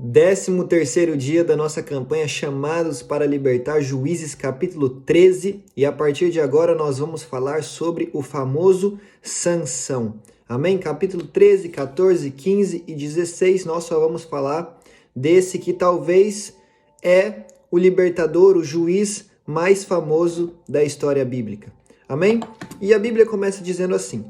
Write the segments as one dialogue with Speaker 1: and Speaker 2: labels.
Speaker 1: 13º dia da nossa campanha Chamados para Libertar, Juízes capítulo 13, e a partir de agora nós vamos falar sobre o famoso Sansão. Amém? Capítulo 13, 14, 15 e 16, nós só vamos falar desse que talvez é o libertador, o juiz mais famoso da história bíblica. Amém? E a Bíblia começa dizendo assim: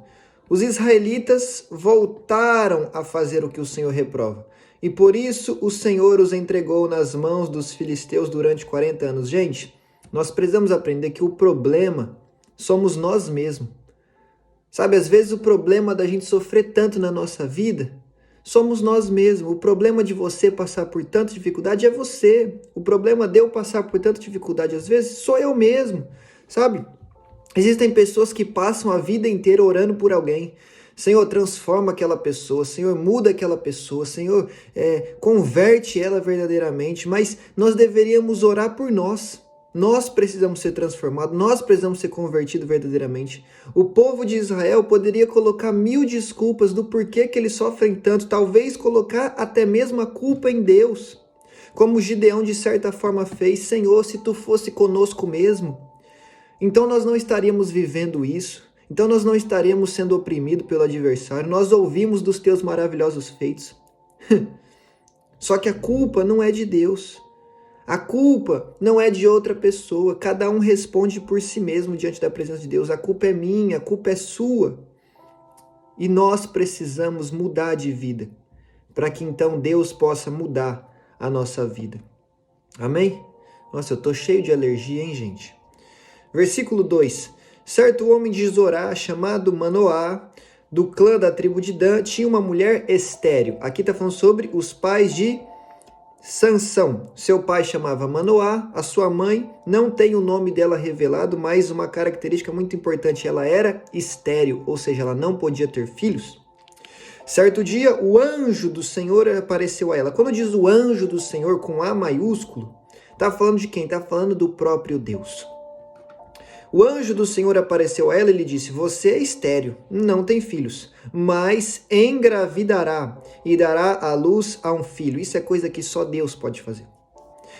Speaker 1: os israelitas voltaram a fazer o que o Senhor reprova. E por isso o Senhor os entregou nas mãos dos filisteus durante 40 anos. Gente, nós precisamos aprender que o problema somos nós mesmos. Sabe, às vezes o problema da gente sofrer tanto na nossa vida somos nós mesmos. O problema de você passar por tanta dificuldade é você. O problema de eu passar por tanta dificuldade às vezes sou eu mesmo, sabe? Existem pessoas que passam a vida inteira orando por alguém. Senhor, transforma aquela pessoa, Senhor, muda aquela pessoa, Senhor, converte ela verdadeiramente, mas nós deveríamos orar por nós. Nós precisamos ser transformados, nós precisamos ser convertidos verdadeiramente. O povo de Israel poderia colocar 1000 desculpas do porquê que eles sofrem tanto, talvez colocar até mesmo a culpa em Deus. Como Gideão de certa forma fez: Senhor, se tu fosse conosco mesmo, então nós não estaríamos vivendo isso. Então nós não estaríamos sendo oprimidos pelo adversário. Nós ouvimos dos teus maravilhosos feitos. Só que a culpa não é de Deus. A culpa não é de outra pessoa. Cada um responde por si mesmo diante da presença de Deus. A culpa é minha, a culpa é sua. E nós precisamos mudar de vida, para que então Deus possa mudar a nossa vida. Amém? Nossa, eu tô cheio de alergia, hein, gente? Versículo 2. Certo homem de Zorá, chamado Manoá, do clã da tribo de Dan, tinha uma mulher estéril. Aqui está falando sobre os pais de Sansão. Seu pai chamava Manoá, a sua mãe não tem o nome dela revelado, mas uma característica muito importante: ela era estéril, ou seja, ela não podia ter filhos. Certo dia, o anjo do Senhor apareceu a ela. Quando diz o anjo do Senhor com A maiúsculo, está falando de quem? Está falando do próprio Deus. O anjo do Senhor apareceu a ela e lhe disse: você é estéril, não tem filhos, mas engravidará e dará à luz a um filho. Isso é coisa que só Deus pode fazer.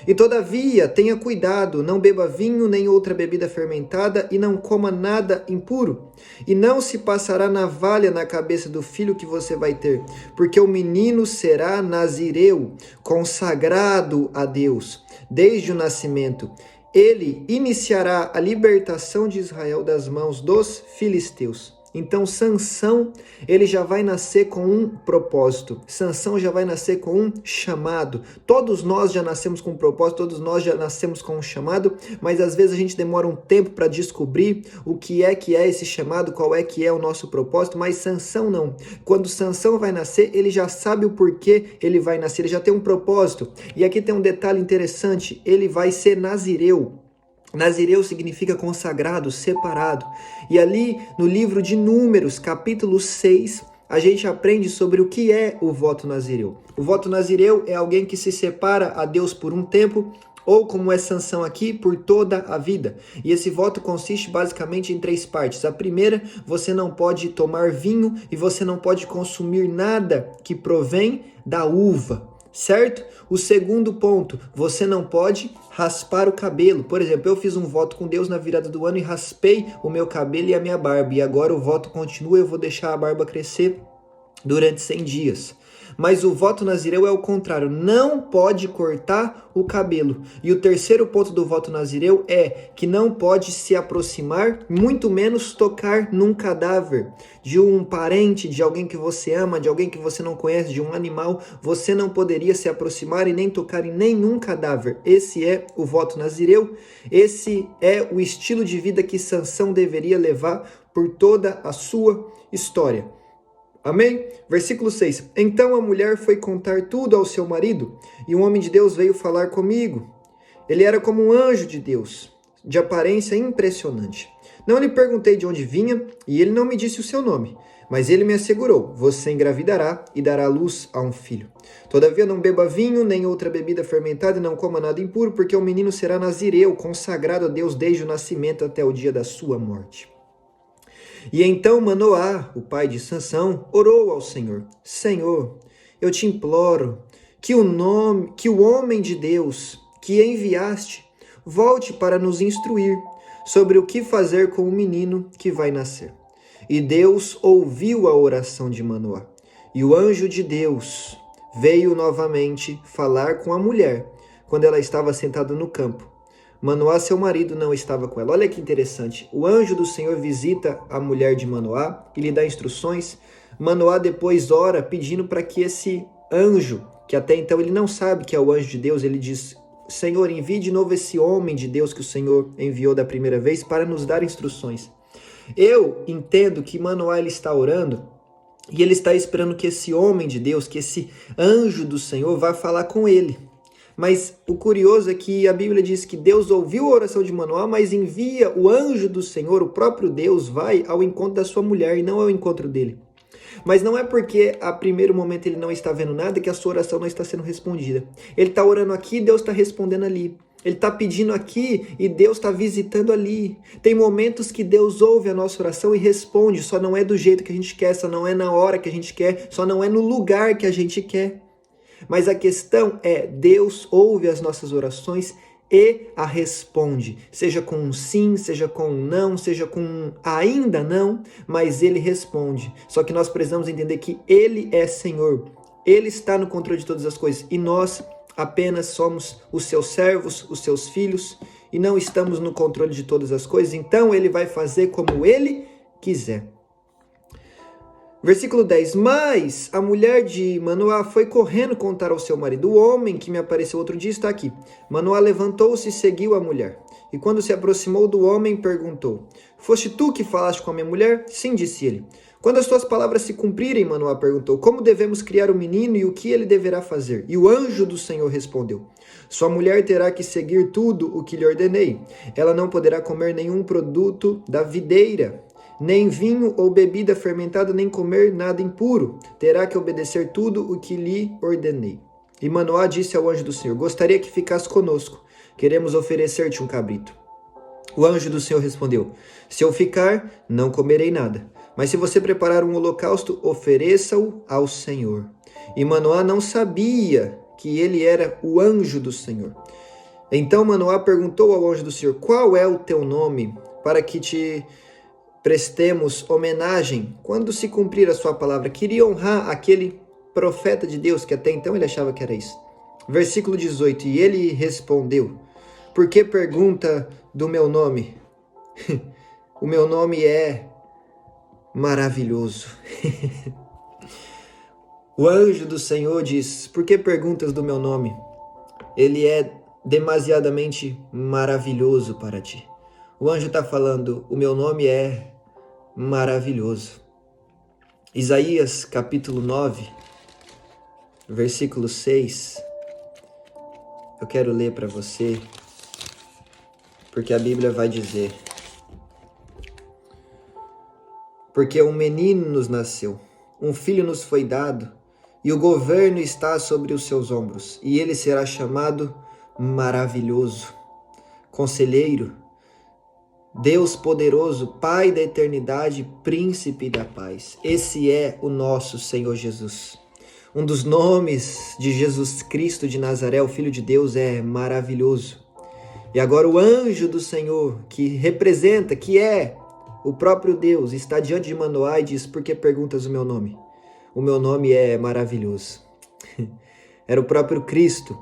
Speaker 1: E todavia, tenha cuidado, não beba vinho nem outra bebida fermentada e não coma nada impuro. E não se passará navalha na cabeça do filho que você vai ter, porque o menino será nazireu, consagrado a Deus, desde o nascimento. Ele iniciará a libertação de Israel das mãos dos filisteus. Então Sansão, ele já vai nascer com um propósito. Sansão já vai nascer com um chamado. Todos nós já nascemos com um propósito, todos nós já nascemos com um chamado, mas às vezes a gente demora um tempo para descobrir o que é esse chamado, qual é que é o nosso propósito, mas Sansão não. Quando Sansão vai nascer, ele já sabe o porquê ele vai nascer, ele já tem um propósito. E aqui tem um detalhe interessante: ele vai ser nazireu. Nazireu significa consagrado, separado. E ali no livro de Números, capítulo 6, a gente aprende sobre o que é o voto nazireu. O voto nazireu é alguém que se separa a Deus por um tempo, ou como é Sansão aqui, por toda a vida. E esse voto consiste basicamente em 3 partes. A primeira: você não pode tomar vinho e você não pode consumir nada que provém da uva. Certo? O segundo ponto: você não pode raspar o cabelo. Por exemplo, eu fiz um voto com Deus na virada do ano e raspei o meu cabelo e a minha barba. E agora o voto continua, eu vou deixar a barba crescer durante 100 dias. Mas o voto nazireu é o contrário: não pode cortar o cabelo. E o terceiro ponto do voto nazireu é que não pode se aproximar, muito menos tocar num cadáver de um parente, de alguém que você ama, de alguém que você não conhece, de um animal. Você não poderia se aproximar e nem tocar em nenhum cadáver. Esse é o voto nazireu. Esse é o estilo de vida que Sansão deveria levar por toda a sua história. Amém? Versículo 6. Então a mulher foi contar tudo ao seu marido, e um homem de Deus veio falar comigo. Ele era como um anjo de Deus, de aparência impressionante. Não lhe perguntei de onde vinha, e ele não me disse o seu nome, mas ele me assegurou: você engravidará e dará luz a um filho. Todavia não beba vinho, nem outra bebida fermentada, e não coma nada impuro, porque o menino será nazireu, consagrado a Deus desde o nascimento até o dia da sua morte. E então Manoá, o pai de Sansão, orou ao Senhor: Senhor, eu te imploro que o homem de Deus que enviaste volte para nos instruir sobre o que fazer com o menino que vai nascer. E Deus ouviu a oração de Manoá. E o anjo de Deus veio novamente falar com a mulher quando ela estava sentada no campo. Manoá, seu marido, não estava com ela. Olha que interessante. O anjo do Senhor visita a mulher de Manoá e lhe dá instruções. Manoá depois ora pedindo para que esse anjo, que até então ele não sabe que é o anjo de Deus, ele diz: Senhor, envie de novo esse homem de Deus que o Senhor enviou da primeira vez para nos dar instruções. Eu entendo que Manoá ele está orando e ele está esperando que esse homem de Deus, que esse anjo do Senhor vá falar com ele. Mas o curioso é que a Bíblia diz que Deus ouviu a oração de Manoá, mas envia o anjo do Senhor, o próprio Deus, vai ao encontro da sua mulher e não ao encontro dele. Mas não é porque a primeiro momento ele não está vendo nada que a sua oração não está sendo respondida. Ele está orando aqui e Deus está respondendo ali. Ele está pedindo aqui e Deus está visitando ali. Tem momentos que Deus ouve a nossa oração e responde, só não é do jeito que a gente quer, só não é na hora que a gente quer, só não é no lugar que a gente quer. Mas a questão é, Deus ouve as nossas orações e a responde, seja com um sim, seja com um não, seja com um ainda não, mas ele responde. Só que nós precisamos entender que ele é Senhor, ele está no controle de todas as coisas e nós apenas somos os seus servos, os seus filhos e não estamos no controle de todas as coisas, então ele vai fazer como ele quiser. Versículo 10, mas a mulher de Manoá foi correndo contar ao seu marido: o homem que me apareceu outro dia está aqui. Manoá levantou-se e seguiu a mulher. E quando se aproximou do homem, perguntou: foste tu que falaste com a minha mulher? Sim, disse ele. Quando as tuas palavras se cumprirem, Manoá perguntou: como devemos criar o menino e o que ele deverá fazer? E o anjo do Senhor respondeu: sua mulher terá que seguir tudo o que lhe ordenei. Ela não poderá comer nenhum produto da videira, nem vinho ou bebida fermentada, nem comer nada impuro. Terá que obedecer tudo o que lhe ordenei. E Manoá disse ao anjo do Senhor: gostaria que ficasse conosco. Queremos oferecer-te um cabrito. O anjo do Senhor respondeu: se eu ficar, não comerei nada. Mas se você preparar um holocausto, ofereça-o ao Senhor. E Manoá não sabia que ele era o anjo do Senhor. Então Manoá perguntou ao anjo do Senhor: qual é o teu nome, para que te prestemos homenagem quando se cumprir a sua palavra? Queria honrar aquele profeta de Deus que até então ele achava que era isso. Versículo 18, e ele respondeu: por que pergunta do meu nome? O meu nome é maravilhoso. O anjo do Senhor diz: por que perguntas do meu nome? Ele é demasiadamente maravilhoso para ti. O anjo está falando: o meu nome é maravilhoso. Isaías capítulo 9, versículo 6. Eu quero ler para você, porque a Bíblia vai dizer: porque um menino nos nasceu, um filho nos foi dado, e o governo está sobre os seus ombros, e ele será chamado Maravilhoso, Conselheiro, Deus poderoso, Pai da eternidade, Príncipe da paz. Esse é o nosso Senhor Jesus. Um dos nomes de Jesus Cristo de Nazaré, o Filho de Deus, é maravilhoso. E agora o anjo do Senhor, que representa, que é o próprio Deus, está diante de Manoá e diz: por que perguntas o meu nome? O meu nome é maravilhoso. Era o próprio Cristo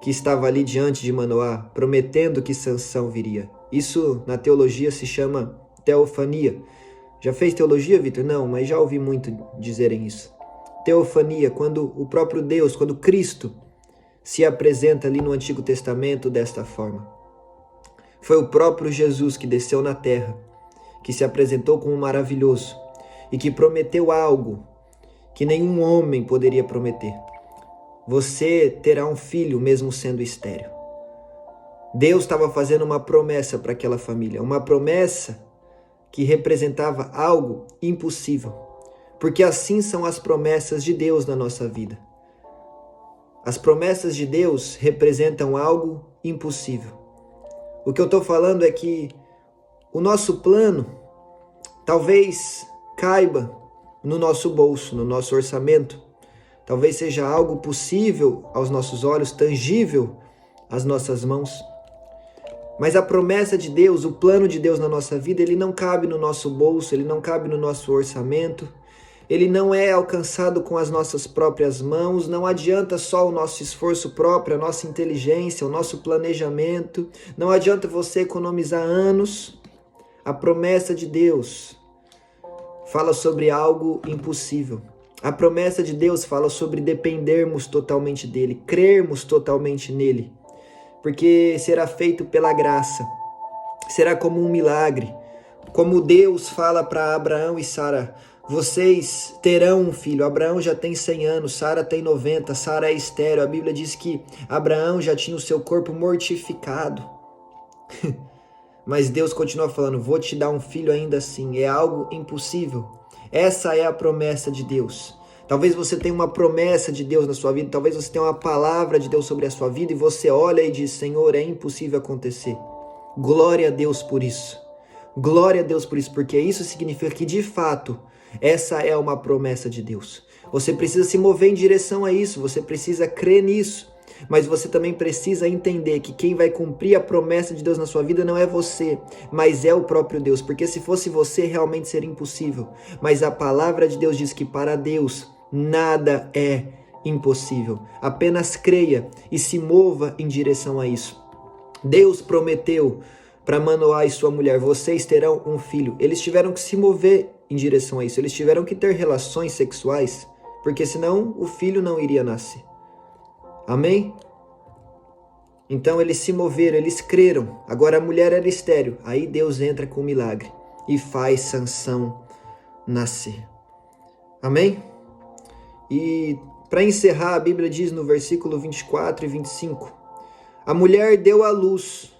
Speaker 1: que estava ali diante de Manoá, prometendo que Sansão viria. Isso na teologia se chama teofania. Já fez teologia, Vitor? Não, mas já ouvi muito dizerem isso. Teofania, quando o próprio Deus, quando Cristo se apresenta ali no Antigo Testamento desta forma. Foi o próprio Jesus que desceu na terra, que se apresentou como maravilhoso e que prometeu algo que nenhum homem poderia prometer. Você terá um filho mesmo sendo estéril. Deus estava fazendo uma promessa para aquela família, uma promessa que representava algo impossível, porque assim são as promessas de Deus na nossa vida. As promessas de Deus representam algo impossível. O que eu estou falando é que o nosso plano talvez caiba no nosso bolso, no nosso orçamento. talvez seja algo possível aos nossos olhos, tangível às nossas mãos. Mas a promessa de Deus, o plano de Deus na nossa vida, ele não cabe no nosso bolso, ele não cabe no nosso orçamento, ele não é alcançado com as nossas próprias mãos, não adianta só o nosso esforço próprio, a nossa inteligência, o nosso planejamento, não adianta você economizar anos. A promessa de Deus fala sobre algo impossível. A promessa de Deus fala sobre dependermos totalmente dele, crermos totalmente nele, porque será feito pela graça, será como um milagre, como Deus fala para Abraão e Sara: vocês terão um filho. Abraão já tem 100 anos, Sara tem 90, Sara é estéril. A Bíblia diz que Abraão já tinha o seu corpo mortificado. Mas Deus continua falando: vou te dar um filho ainda assim. É algo impossível. Essa é a promessa de Deus. Talvez você tenha uma promessa de Deus na sua vida, talvez você tenha uma palavra de Deus sobre a sua vida e você olha e diz: Senhor, é impossível acontecer. Glória a Deus por isso. Glória a Deus por isso, porque isso significa que de fato essa é uma promessa de Deus. Você precisa se mover em direção a isso, você precisa crer nisso, mas você também precisa entender que quem vai cumprir a promessa de Deus na sua vida não é você, mas é o próprio Deus, porque se fosse você realmente seria impossível, mas a palavra de Deus diz que para Deus nada é impossível. Apenas creia e se mova em direção a isso. Deus prometeu para Manoá e sua mulher: vocês terão um filho. Eles tiveram que se mover em direção a isso. Eles tiveram que ter relações sexuais, porque senão o filho não iria nascer. Amém? Então eles se moveram, eles creram. Agora a mulher era estéril. Aí Deus entra com o milagre e faz Sansão nascer. Amém? E para encerrar, a Bíblia diz no versículo 24 e 25: a mulher deu à luz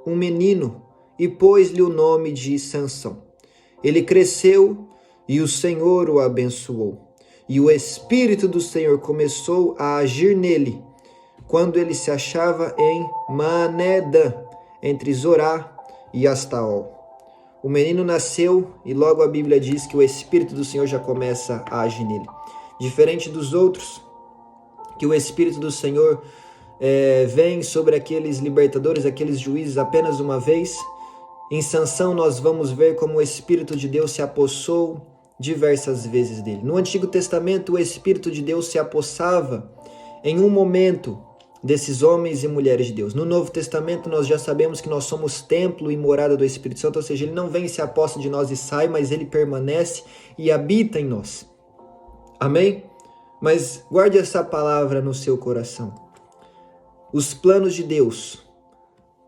Speaker 1: um menino e pôs-lhe o nome de Sansão. Ele cresceu e o Senhor o abençoou. E o Espírito do Senhor começou a agir nele quando ele se achava em Manedã, entre Zorá e Astaol. O menino nasceu e logo a Bíblia diz que o Espírito do Senhor já começa a agir nele. Diferente dos outros, que o Espírito do Senhor vem sobre aqueles libertadores, aqueles juízes apenas uma vez, em Sansão nós vamos ver como o Espírito de Deus se apossou diversas vezes dele. No Antigo Testamento, o Espírito de Deus se apossava em um momento desses homens e mulheres de Deus. No Novo Testamento, nós já sabemos que nós somos templo e morada do Espírito Santo, ou seja, ele não vem e se aposta de nós e sai, mas ele permanece e habita em nós. Amém? Mas guarde essa palavra no seu coração. Os planos de Deus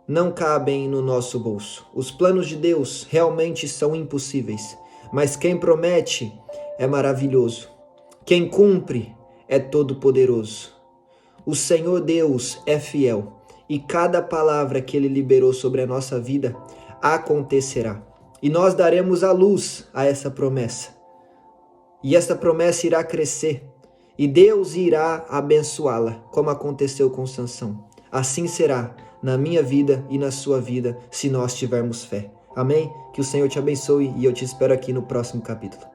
Speaker 1: não cabem no nosso bolso. Os planos de Deus realmente são impossíveis, mas quem promete é maravilhoso. Quem cumpre é todo-poderoso. O Senhor Deus é fiel e cada palavra que Ele liberou sobre a nossa vida acontecerá. E nós daremos a luz a essa promessa. E essa promessa irá crescer e Deus irá abençoá-la, como aconteceu com Sansão. Assim será na minha vida e na sua vida, se nós tivermos fé. Amém? Que o Senhor te abençoe e eu te espero aqui no próximo capítulo.